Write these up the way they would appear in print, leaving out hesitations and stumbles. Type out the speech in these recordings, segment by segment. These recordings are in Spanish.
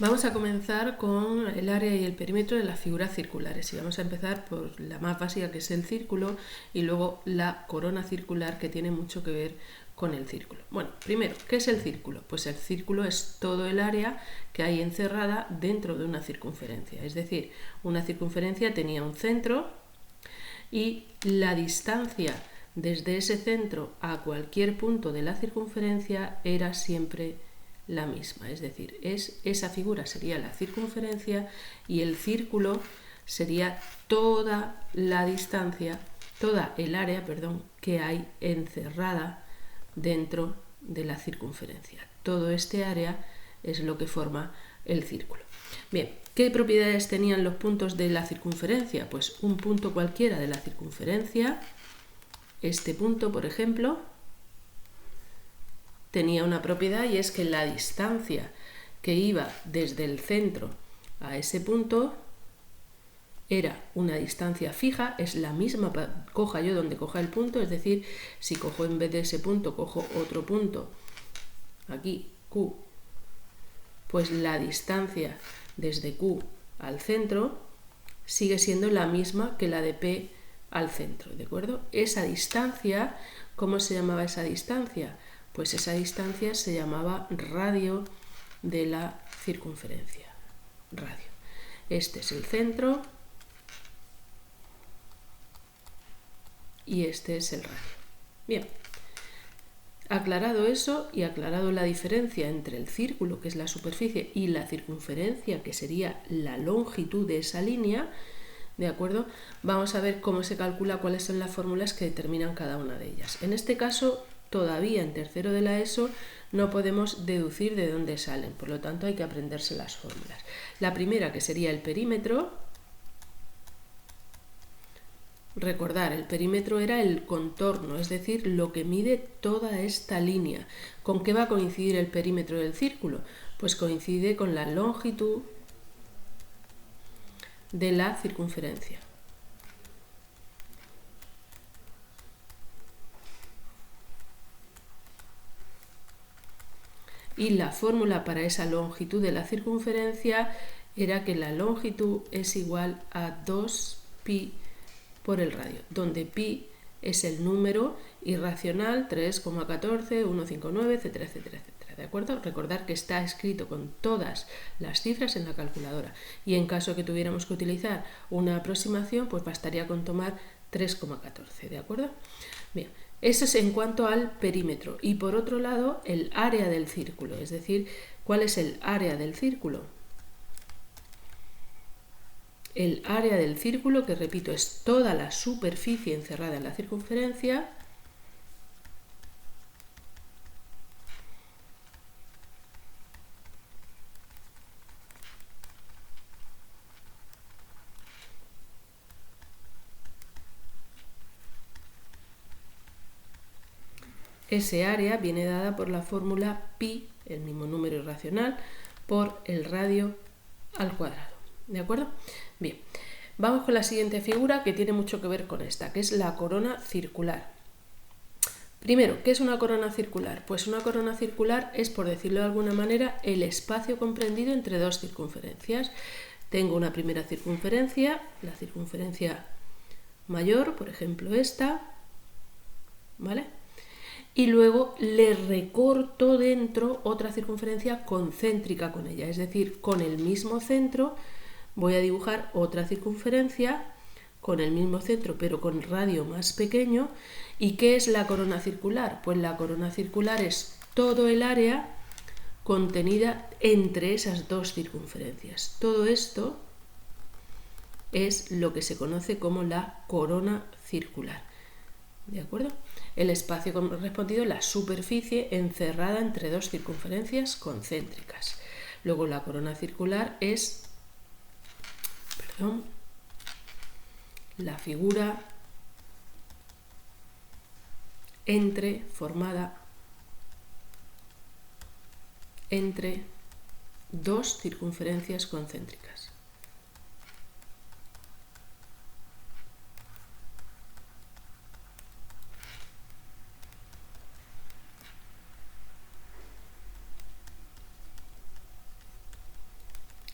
Vamos a comenzar con el área y el perímetro de las figuras circulares y vamos a empezar por la más básica, que es el círculo, y luego la corona circular, que tiene mucho que ver con el círculo. Bueno, primero, ¿qué es el círculo? Pues el círculo es todo el área que hay encerrada dentro de una circunferencia, es decir, una circunferencia tenía un centro y la distancia desde ese centro a cualquier punto de la circunferencia era siempre la misma, es decir, esa figura sería la circunferencia y el círculo sería toda la distancia, toda el área, que hay encerrada dentro de la circunferencia. Todo este área es lo que forma el círculo. Bien, ¿qué propiedades tenían los puntos de la circunferencia? Pues un punto cualquiera de la circunferencia, este punto, por ejemplo, tenía una propiedad, y es que la distancia que iba desde el centro a ese punto era una distancia fija, es la misma, coja yo donde coja el punto, es decir, si cojo en vez de ese punto, cojo otro punto, aquí Q, pues la distancia desde Q al centro sigue siendo la misma que la de P al centro, ¿de acuerdo? Esa distancia, ¿cómo se llamaba esa distancia? Pues esa distancia se llamaba radio de la circunferencia, radio. Este es el centro y este es el radio. Bien, aclarado eso y aclarado la diferencia entre el círculo, que es la superficie, y la circunferencia, que sería la longitud de esa línea, ¿de acuerdo? Vamos a ver cómo se calcula, cuáles son las fórmulas que determinan cada una de ellas. En este caso, todavía en tercero de la ESO no podemos deducir de dónde salen, por lo tanto hay que aprenderse las fórmulas. La primera, que sería el perímetro. Recordar, el perímetro era el contorno, es decir, lo que mide toda esta línea. ¿Con qué va a coincidir el perímetro del círculo? Pues coincide con la longitud de la circunferencia. Y la fórmula para esa longitud de la circunferencia era que la longitud es igual a 2pi por el radio, donde pi es el número irracional, 3,14, 159, etcétera, etcétera, etcétera. ¿De acuerdo? Recordar que está escrito con todas las cifras en la calculadora, y en caso que tuviéramos que utilizar una aproximación, pues bastaría con tomar 3,14, ¿de acuerdo? Bien, eso es en cuanto al perímetro. Y por otro lado, el área del círculo, es decir, ¿cuál es el área del círculo? El área del círculo, que repito, es toda la superficie encerrada en la circunferencia, ese área viene dada por la fórmula pi, el mismo número irracional, por el radio al cuadrado. ¿De acuerdo? Bien, vamos con la siguiente figura, que tiene mucho que ver con esta, que es la corona circular. Primero, ¿qué es una corona circular? Pues una corona circular es, por decirlo de alguna manera, el espacio comprendido entre dos circunferencias. Tengo una primera circunferencia, la circunferencia mayor, por ejemplo esta, ¿vale? Y luego le recorto dentro otra circunferencia concéntrica con ella, es decir, con el mismo centro voy a dibujar otra circunferencia con el mismo centro pero con radio más pequeño. ¿Y qué es la corona circular? Pues la corona circular es todo el área contenida entre esas dos circunferencias. Todo esto es lo que se conoce como la corona circular. ¿De acuerdo? El espacio correspondido, la superficie encerrada entre dos circunferencias concéntricas. Luego la corona circular es, la figura formada entre dos circunferencias concéntricas.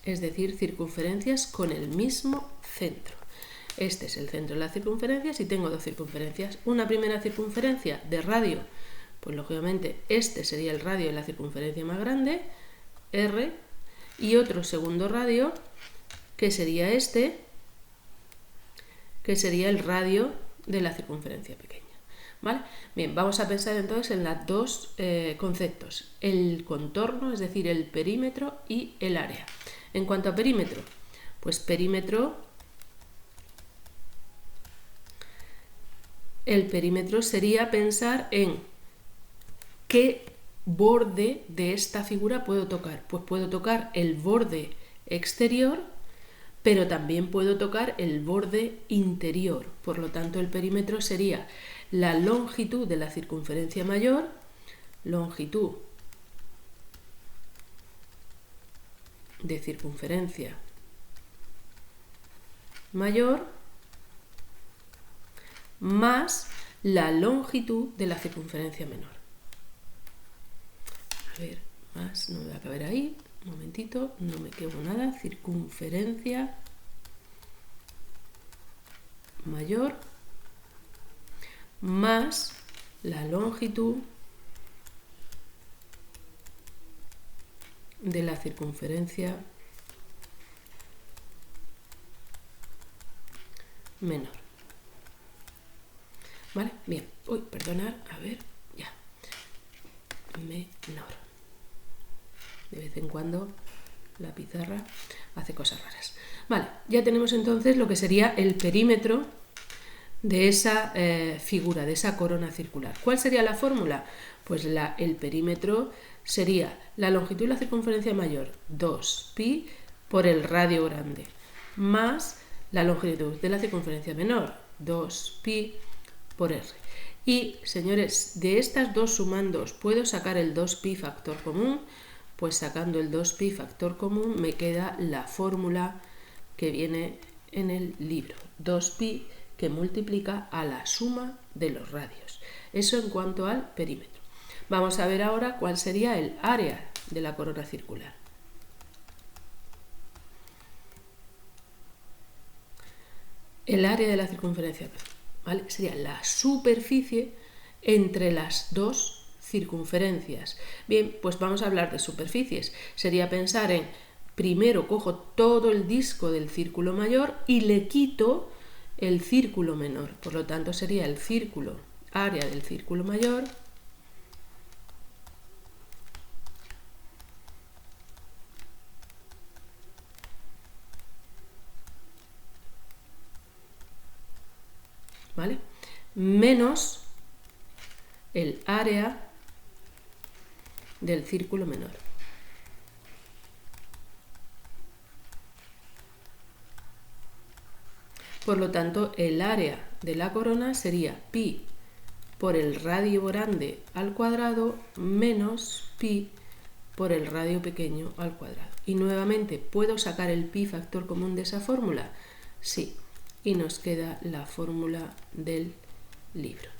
es decir, circunferencias con el mismo centro. Este es el centro de la circunferencia. Si tengo dos circunferencias, una primera circunferencia de radio, pues lógicamente este sería el radio de la circunferencia más grande, R, y otro segundo radio, que sería este, que sería el radio de la circunferencia pequeña. ¿Vale? Bien, vamos a pensar entonces en los dos conceptos, el contorno, es decir, el perímetro y el área. En cuanto a perímetro, pues el perímetro sería pensar en qué borde de esta figura puedo tocar. Pues puedo tocar el borde exterior, pero también puedo tocar el borde interior. Por lo tanto, el perímetro sería la longitud de la circunferencia mayor, longitud de circunferencia mayor, más la longitud de la circunferencia menor. A ver, más, no me va a caber ahí, un momentito, no me quemo nada, circunferencia mayor más la longitud de la circunferencia menor. ¿Vale? Bien. Uy, perdonad, a ver, ya. Menor. De vez en cuando la pizarra hace cosas raras. Vale, ya tenemos entonces lo que sería el perímetro de esa figura, de esa corona circular. ¿Cuál sería la fórmula? Pues el perímetro sería la longitud de la circunferencia mayor, 2pi por el radio grande, más la longitud de la circunferencia menor, 2pi por r. Y, señores, de estas dos sumandos, ¿puedo sacar el 2pi factor común? Pues sacando el 2pi factor común me queda la fórmula que viene en el libro, 2pi que multiplica a la suma de los radios. Eso en cuanto al perímetro. Vamos a ver ahora cuál sería el área de la corona circular. El área de la circunferencia, ¿vale? Sería la superficie entre las dos circunferencias. Bien, pues vamos a hablar de superficies. Sería pensar en, primero cojo todo el disco del círculo mayor y le quito el círculo menor. Por lo tanto, sería el círculo, área del círculo mayor, ¿vale? Menos el área del círculo menor. Por lo tanto, el área de la corona sería pi por el radio grande al cuadrado menos pi por el radio pequeño al cuadrado. Y nuevamente, ¿puedo sacar el pi factor común de esa fórmula? Sí. Y nos queda la fórmula del libro.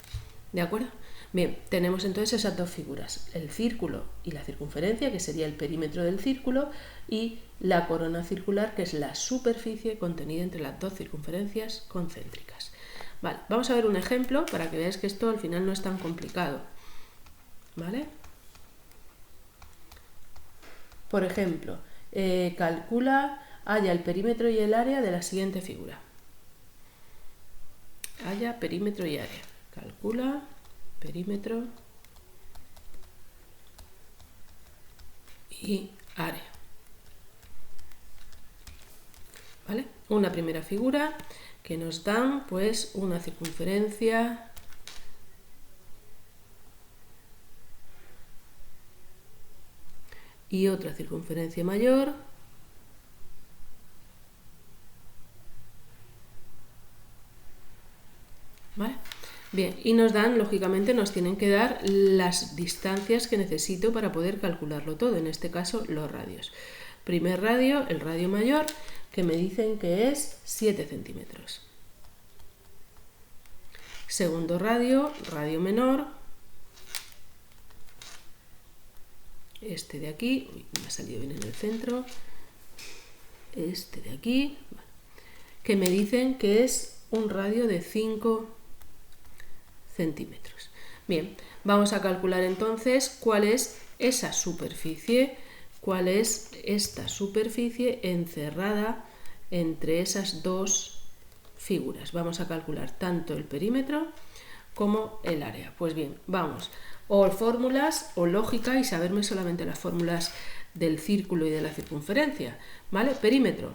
¿De acuerdo? Bien, tenemos entonces esas dos figuras, el círculo y la circunferencia, que sería el perímetro del círculo, y la corona circular, que es la superficie contenida entre las dos circunferencias concéntricas. Vale, vamos a ver un ejemplo para que veáis que esto al final no es tan complicado. ¿Vale? Por ejemplo, halla el perímetro y el área de la siguiente figura. Halla perímetro y área. Calcula perímetro y área. ¿Vale? Una primera figura que nos dan pues una circunferencia y otra circunferencia mayor, ¿vale? Bien, y nos dan, lógicamente, nos tienen que dar las distancias que necesito para poder calcularlo todo, en este caso los radios. Primer radio, el radio mayor, que me dicen que es 7 centímetros. Segundo radio, radio menor, este de aquí, uy, me ha salido bien en el centro, este de aquí, que me dicen que es un radio de 5 centímetros. Bien, vamos a calcular entonces cuál es esa superficie, cuál es esta superficie encerrada entre esas dos figuras. Vamos a calcular tanto el perímetro como el área. Pues bien, vamos, o fórmulas o lógica y saberme solamente las fórmulas del círculo y de la circunferencia, ¿vale? Perímetro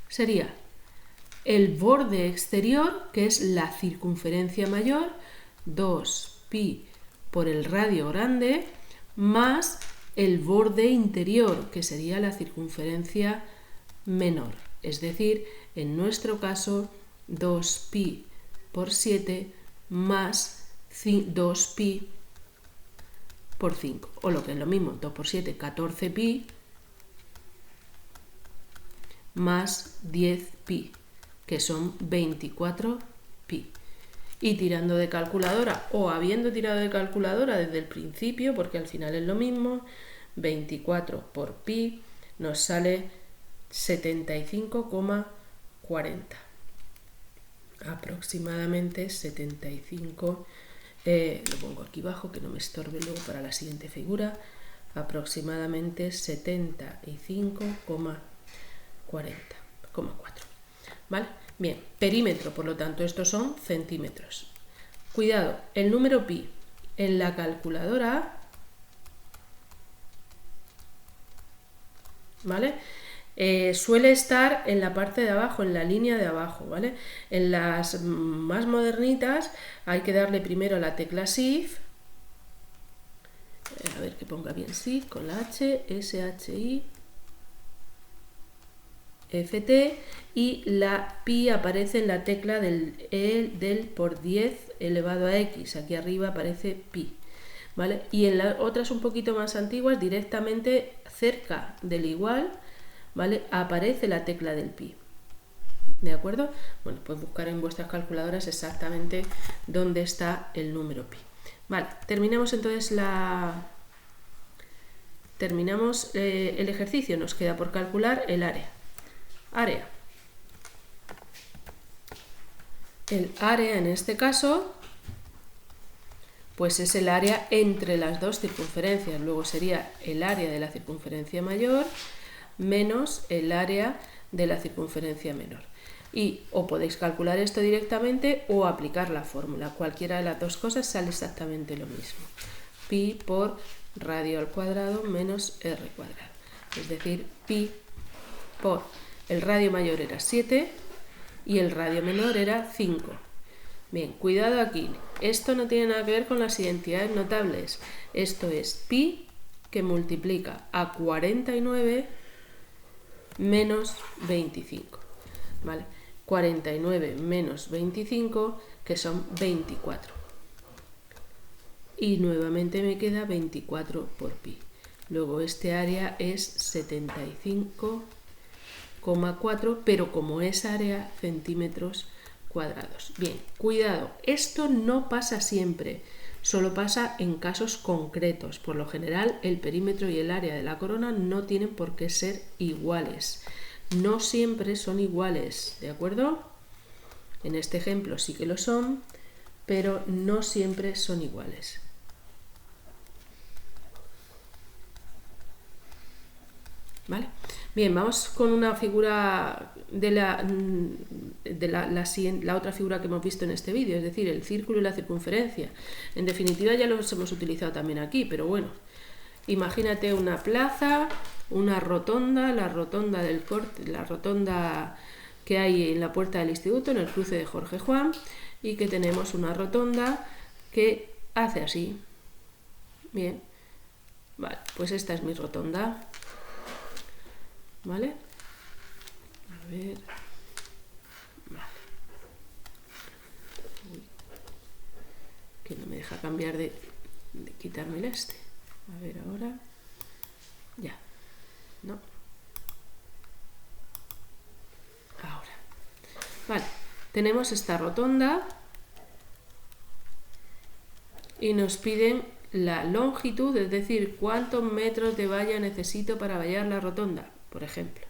sería el borde exterior, que es la circunferencia mayor, 2pi por el radio grande, más el borde interior, que sería la circunferencia menor. Es decir, en nuestro caso, 2pi por 7 más 2pi por 5. O lo que es lo mismo, 2 por 7, 14pi más 10pi, que son 24pi. Y tirando de calculadora, o habiendo tirado de calculadora desde el principio, porque al final es lo mismo, 24 por pi nos sale 75,40. Aproximadamente 75, lo pongo aquí abajo que no me estorbe luego para la siguiente figura, aproximadamente 75,40,4. ¿Vale? Bien, perímetro, por lo tanto, estos son centímetros. Cuidado, el número pi en la calculadora, ¿vale? Suele estar en la parte de abajo, en la línea de abajo, ¿vale? En las más modernitas hay que darle primero a la tecla Shift, a ver que ponga bien Shift, con la H, SHI, FT, y la pi aparece en la tecla del por 10 elevado a x, aquí arriba aparece pi, ¿vale? Y en las otras un poquito más antiguas, directamente cerca del igual, ¿vale? Aparece la tecla del pi, ¿de acuerdo? Bueno, pues buscar en vuestras calculadoras exactamente dónde está el número pi. Vale, terminamos entonces el ejercicio, nos queda por calcular el área. Área. El área en este caso, pues es el área entre las dos circunferencias. Luego sería el área de la circunferencia mayor menos el área de la circunferencia menor. Y o podéis calcular esto directamente o aplicar la fórmula. Cualquiera de las dos cosas sale exactamente lo mismo. Pi por radio al cuadrado menos r cuadrado. Es decir, pi por el radio mayor era 7 y el radio menor era 5. Bien, cuidado aquí. Esto no tiene nada que ver con las identidades notables. Esto es pi que multiplica a 49 menos 25. ¿Vale? 49 menos 25, que son 24. Y nuevamente me queda 24 por pi. Luego este área es 75,4, pero como es área, centímetros cuadrados. Bien, cuidado, esto no pasa siempre, solo pasa en casos concretos. Por lo general, el perímetro y el área de la corona no tienen por qué ser iguales. No siempre son iguales, ¿de acuerdo? En este ejemplo sí que lo son, pero no siempre son iguales. ¿Vale? Bien, vamos con una figura de la otra figura que hemos visto en este vídeo, es decir, el círculo y la circunferencia. En definitiva ya los hemos utilizado también aquí, pero bueno, imagínate una plaza, una rotonda, la rotonda que hay en la puerta del instituto, en el cruce de Jorge Juan, y que tenemos una rotonda que hace así. Bien, vale, pues esta es mi rotonda. ¿Vale? A ver. Vale. Uy. Que no me deja cambiar de quitarme el este. A ver ahora. Ya. No. Ahora. Vale. Tenemos esta rotonda y nos piden la longitud, es decir, cuántos metros de valla necesito para vallar la rotonda, por ejemplo.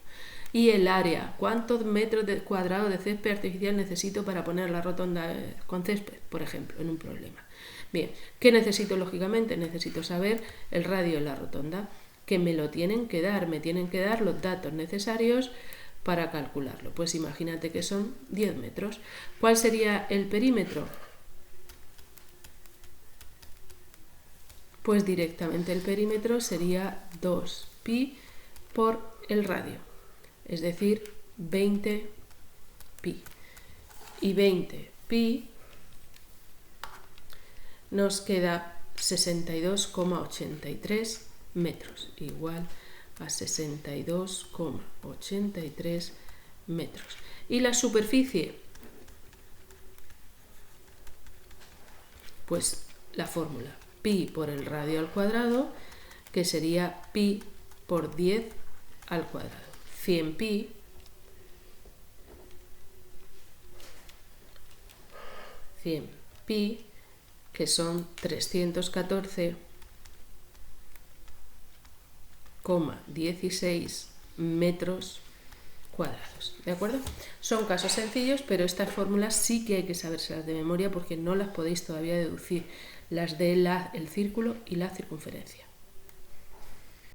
Y el área, cuántos metros cuadrados de césped artificial necesito para poner la rotonda con césped, por ejemplo, en un problema. Bien, ¿qué necesito lógicamente? Necesito saber el radio de la rotonda, que me lo tienen que dar, me tienen que dar los datos necesarios para calcularlo. Pues imagínate que son 10 metros. ¿Cuál sería el perímetro? Pues directamente el perímetro sería 2pi por el radio, es decir, 20pi. Y 20pi nos queda 62,83 metros, igual a 62,83 metros. ¿Y la superficie? Pues la fórmula pi por el radio al cuadrado, que sería pi por 10 al cuadrado. 100pi que son 314,16 metros cuadrados. ¿De acuerdo? Son casos sencillos, pero estas fórmulas sí que hay que sabérselas de memoria porque no las podéis todavía deducir, las del círculo y la circunferencia.